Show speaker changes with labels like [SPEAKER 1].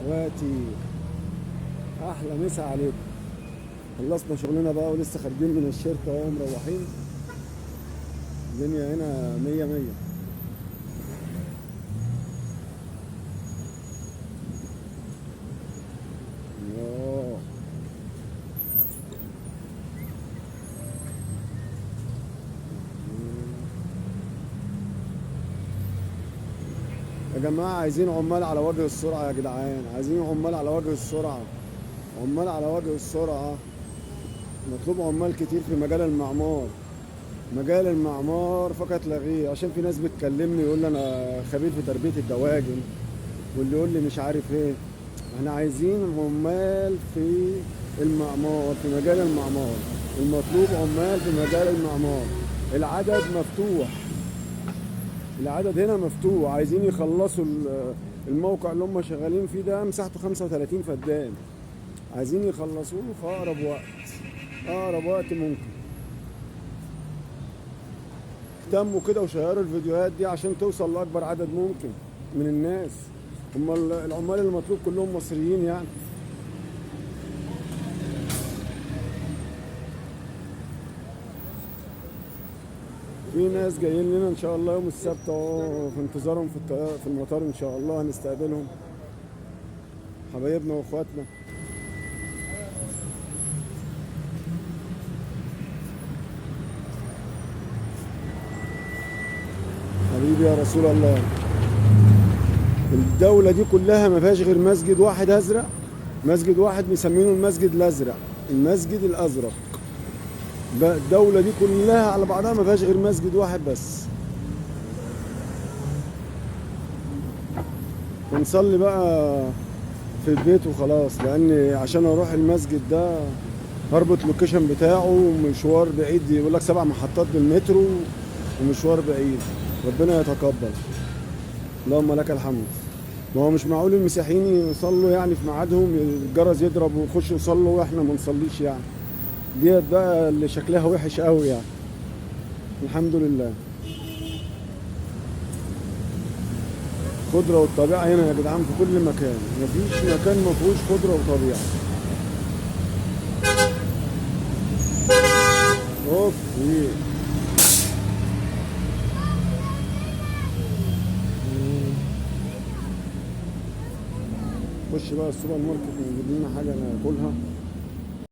[SPEAKER 1] اخواتي، احلى مسا عليكم. خلصنا شغلنا بقى ولسه خارجين من الشركه اهو مروحين. الدنيا هنا مية مية. اه يا جماعة، عايزين عمال على وجه السرعة يا جدعان، عايزين عمال على وجه السرعة، عمال على وجه السرعة. مطلوب عمال كتير في مجال المعمار. مجال المعمار فقط لا غير، عشان في ناس بتكلمني يقول لي انا خبير في تربية الدواجن، واللي يقول لي مش عارف ايه. احنا عايزين عمال في المعمار، في مجال المعمار. المطلوب عمال في مجال المعمار. العدد مفتوح، العدد هنا مفتوح. عايزين يخلصوا الموقع اللي هم شغالين فيه ده مساحته 35 فدان. عايزين يخلصوه في اقرب وقت، اقرب وقت ممكن. اهتموا كده وشيروا الفيديوهات دي عشان توصل لاكبر عدد ممكن من الناس. هم العمال المطلوب كلهم مصريين يعني. في ناس جايين لنا ان شاء الله يوم السبت اهو، في انتظارهم في الطيارة في المطار. ان شاء الله هنستقبلهم، حبايبنا واخواتنا. حبيبي يا رسول الله. الدولة دي كلها ما فيهاش غير مسجد واحد ازرق، مسجد واحد مسمينه المسجد الازرق، المسجد الازرق. الدولة دي كلها على بعضها ما فيهاش غير مسجد واحد بس. ونصلي بقى في البيت وخلاص، لان عشان اروح المسجد ده هربط اللوكيشن بتاعه، مشوار بعيد، يقول لك 7 محطات بالمترو ومشوار بعيد. ربنا يتقبل، اللهم لك الحمد. ما هو مش معقول المسيحيين يصلوا يعني في ميعادهم، الجرس يضرب ويخشوا يصلوا واحنا ما نصليش يعني. ديت بقى اللي شكلها وحش قوي يعني. الحمد لله. خضرة والطبيعة هنا يا جدعان في كل مكان، مفيش مكان ما فيهوش خضرة وطبيعة. اوف ايه. خش بقى السوبر ماركت نجيب لنا حاجة ناكلها.